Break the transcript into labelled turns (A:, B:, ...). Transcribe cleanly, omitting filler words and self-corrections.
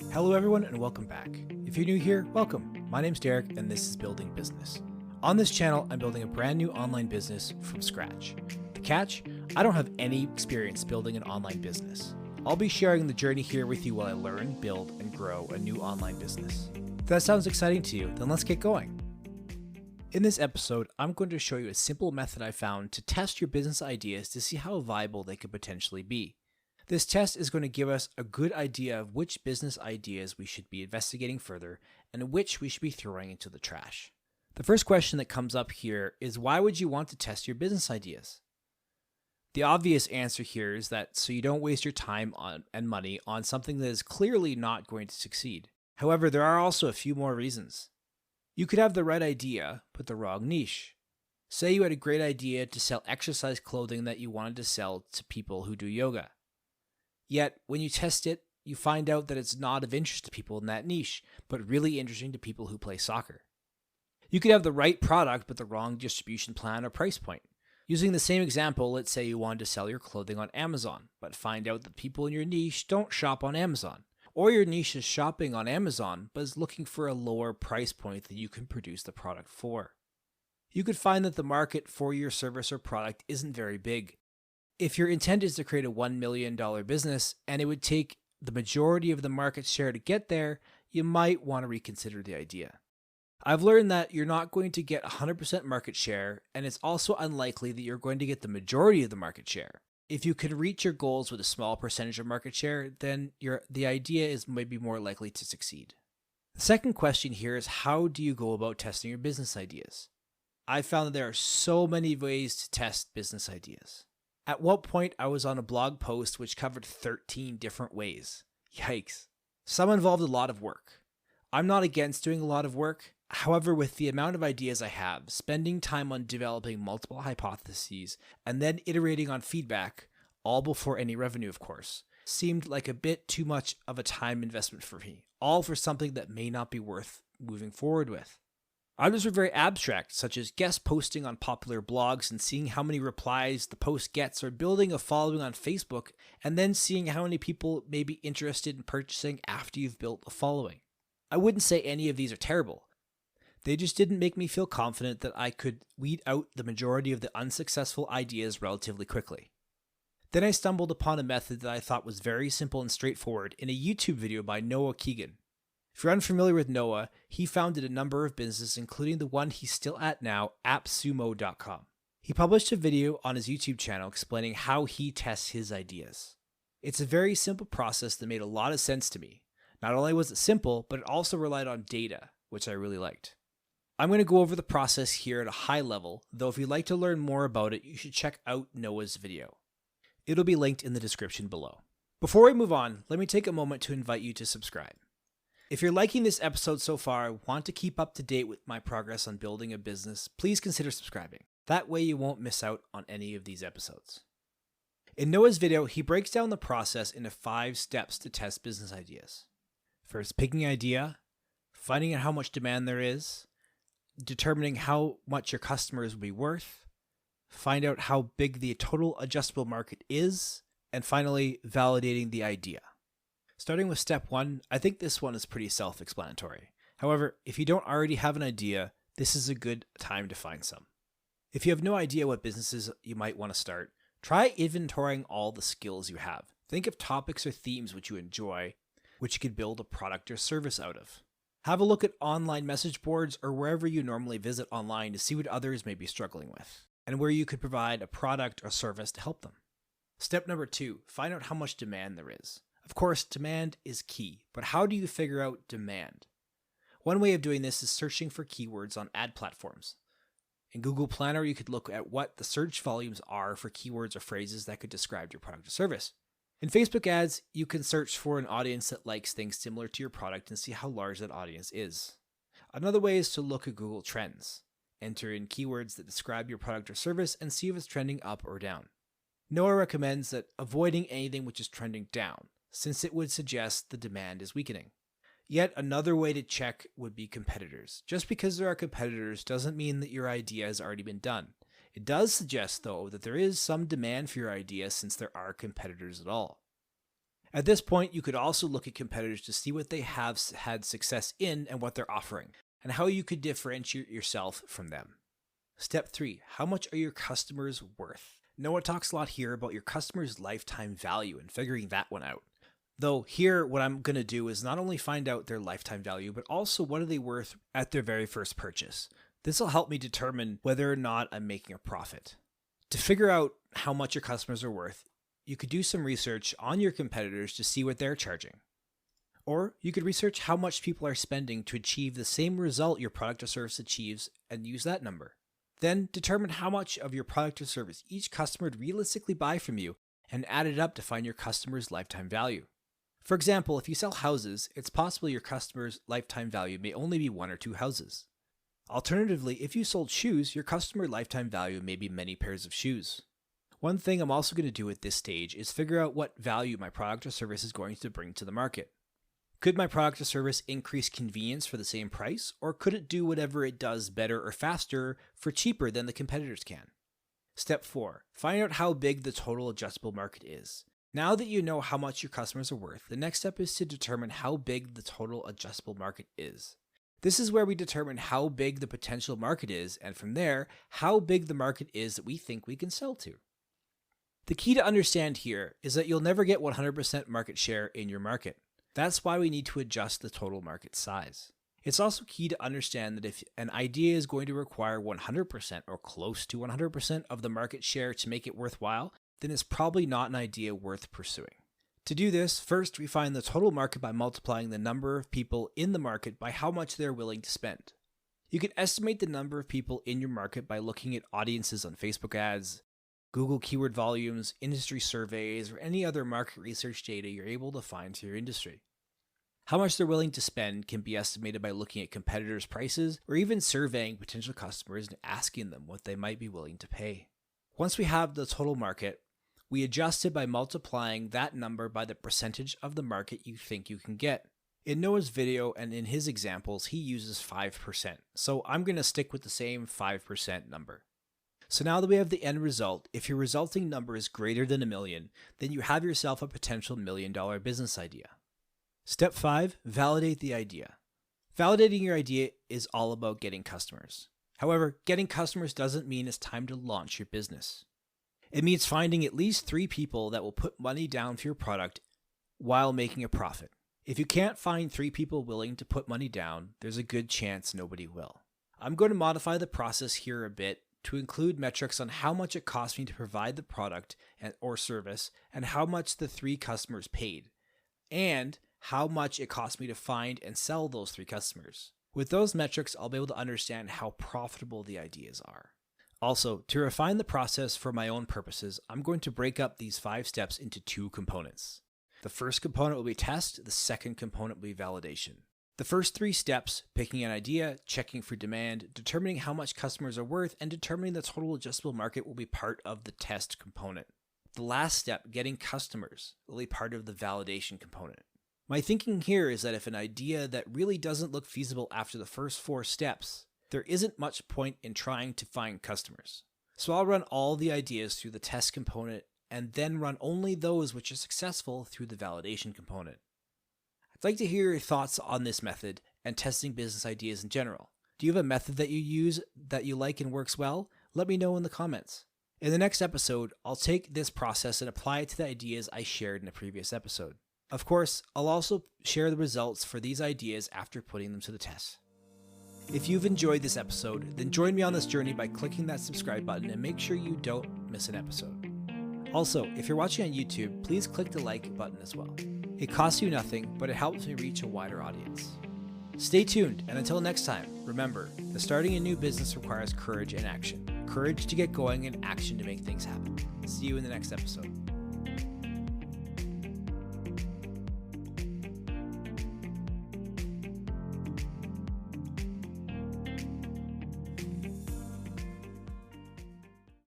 A: Hello everyone and welcome back. If you're new here, welcome. My name's Derek and this is Building Business. On this channel, I'm building a brand new online business from scratch. The catch? I don't have any experience building an online business. I'll be sharing the journey here with you while I learn, build, and grow a new online business. If that sounds exciting to you, then let's get going. In this episode, I'm going to show you a simple method I found to test your business ideas to see how viable they could potentially be. This test is going to give us a good idea of which business ideas we should be investigating further and which we should be throwing into the trash. The first question that comes up here is, why would you want to test your business ideas? The obvious answer here is that so you don't waste your time and money on something that is clearly not going to succeed. However, there are also a few more reasons. You could have the right idea, but the wrong niche. Say you had a great idea to sell exercise clothing that you wanted to sell to people who do yoga. Yet, when you test it, you find out that it's not of interest to people in that niche, but really interesting to people who play soccer. You could have the right product, but the wrong distribution plan or price point. Using the same example, let's say you wanted to sell your clothing on Amazon, but find out that people in your niche don't shop on Amazon. Or your niche is shopping on Amazon, but is looking for a lower price point that you can produce the product for. You could find that the market for your service or product isn't very big. If your intent is to create a $1 million business and it would take the majority of the market share to get there, you might want to reconsider the idea. I've learned that you're not going to get 100% market share, and it's also unlikely that you're going to get the majority of the market share. If you can reach your goals with a small percentage of market share, then the idea is maybe more likely to succeed. The second question here is, how do you go about testing your business ideas? I found that there are so many ways to test business ideas. At one point, I was on a blog post which covered 13 different ways. Yikes. Some involved a lot of work. I'm not against doing a lot of work. However, with the amount of ideas I have, spending time on developing multiple hypotheses and then iterating on feedback, all before any revenue, of course, seemed like a bit too much of a time investment for me, all for something that may not be worth moving forward with. Others were very abstract, such as guest posting on popular blogs and seeing how many replies the post gets, or building a following on Facebook and then seeing how many people may be interested in purchasing after you've built a following. I wouldn't say any of these are terrible. They just didn't make me feel confident that I could weed out the majority of the unsuccessful ideas relatively quickly. Then I stumbled upon a method that I thought was very simple and straightforward in a YouTube video by Noah Kagan. If you're unfamiliar with Noah, he founded a number of businesses, including the one he's still at now, AppSumo.com. He published a video on his YouTube channel explaining how he tests his ideas. It's a very simple process that made a lot of sense to me. Not only was it simple, but it also relied on data, which I really liked. I'm going to go over the process here at a high level, though if you'd like to learn more about it, you should check out Noah's video. It'll be linked in the description below. Before we move on, let me take a moment to invite you to subscribe. If you're liking this episode so far, want to keep up to date with my progress on building a business, please consider subscribing. That way you won't miss out on any of these episodes. In Noah's video, he breaks down the process into 5 steps to test business ideas. First, picking an idea, finding out how much demand there is, determining how much your customers will be worth, find out how big the total addressable market is, and finally, validating the idea. Starting with step 1, I think this one is pretty self-explanatory. However, if you don't already have an idea, this is a good time to find some. If you have no idea what businesses you might want to start, try inventorying all the skills you have. Think of topics or themes which you enjoy, which you could build a product or service out of. Have a look at online message boards or wherever you normally visit online to see what others may be struggling with, and where you could provide a product or service to help them. Step number 2, find out how much demand there is. Of course, demand is key, but how do you figure out demand? One way of doing this is searching for keywords on ad platforms. In Google Planner, you could look at what the search volumes are for keywords or phrases that could describe your product or service. In Facebook ads, you can search for an audience that likes things similar to your product and see how large that audience is. Another way is to look at Google Trends. Enter in keywords that describe your product or service and see if it's trending up or down. Noah recommends that avoiding anything which is trending down, since it would suggest the demand is weakening. Yet another way to check would be competitors. Just because there are competitors doesn't mean that your idea has already been done. It does suggest, though, that there is some demand for your idea since there are competitors at all. At this point, you could also look at competitors to see what they have had success in and what they're offering, and how you could differentiate yourself from them. Step 3, how much are your customers worth? Noah talks a lot here about your customer's lifetime value and figuring that one out. Though here, what I'm going to do is not only find out their lifetime value, but also what are they worth at their very first purchase. This will help me determine whether or not I'm making a profit. To figure out how much your customers are worth, you could do some research on your competitors to see what they're charging. Or you could research how much people are spending to achieve the same result your product or service achieves and use that number. Then determine how much of your product or service each customer would realistically buy from you and add it up to find your customer's lifetime value. For example, if you sell houses, it's possible your customer's lifetime value may only be 1 or 2 houses. Alternatively, if you sold shoes, your customer lifetime value may be many pairs of shoes. One thing I'm also going to do at this stage is figure out what value my product or service is going to bring to the market. Could my product or service increase convenience for the same price, or could it do whatever it does better or faster for cheaper than the competitors can? Step 4, find out how big the total addressable market is. Now that you know how much your customers are worth, the next step is to determine how big the total addressable market is. This is where we determine how big the potential market is, and from there, how big the market is that we think we can sell to. The key to understand here is that you'll never get 100% market share in your market. That's why we need to adjust the total market size. It's also key to understand that if an idea is going to require 100% or close to 100% of the market share to make it worthwhile, then it's probably not an idea worth pursuing. To do this, first we find the total market by multiplying the number of people in the market by how much they're willing to spend. You can estimate the number of people in your market by looking at audiences on Facebook ads, Google keyword volumes, industry surveys, or any other market research data you're able to find to your industry. How much they're willing to spend can be estimated by looking at competitors' prices or even surveying potential customers and asking them what they might be willing to pay. Once we have the total market, we adjust it by multiplying that number by the percentage of the market you think you can get. In Noah's video and in his examples, he uses 5%, so I'm going to stick with the same 5% number. So now that we have the end result, if your resulting number is greater than $1 million, then you have yourself a potential $1 million business idea. Step 5, validate the idea. Validating your idea is all about getting customers. However, getting customers doesn't mean it's time to launch your business. It means finding at least 3 people that will put money down for your product while making a profit. If you can't find 3 people willing to put money down, there's a good chance nobody will. I'm going to modify the process here a bit to include metrics on how much it cost me to provide the product or service and how much the 3 customers paid, and how much it cost me to find and sell those 3 customers. With those metrics, I'll be able to understand how profitable the ideas are. Also, to refine the process for my own purposes, I'm going to break up these 5 steps into 2 components. The first component will be test, the second component will be validation. The first 3 steps, picking an idea, checking for demand, determining how much customers are worth, and determining the total addressable market will be part of the test component. The last step, getting customers, will be part of the validation component. My thinking here is that if an idea that really doesn't look feasible after the first 4 steps, there isn't much point in trying to find customers. So I'll run all the ideas through the test component and then run only those which are successful through the validation component. I'd like to hear your thoughts on this method and testing business ideas in general. Do you have a method that you use that you like and works well? Let me know in the comments. In the next episode, I'll take this process and apply it to the ideas I shared in a previous episode. Of course, I'll also share the results for these ideas after putting them to the test. If you've enjoyed this episode, then join me on this journey by clicking that subscribe button and make sure you don't miss an episode. Also, if you're watching on YouTube, please click the like button as well. It costs you nothing, but it helps me reach a wider audience. Stay tuned, and until next time, remember that starting a new business requires courage and action. Courage to get going and action to make things happen. See you in the next episode.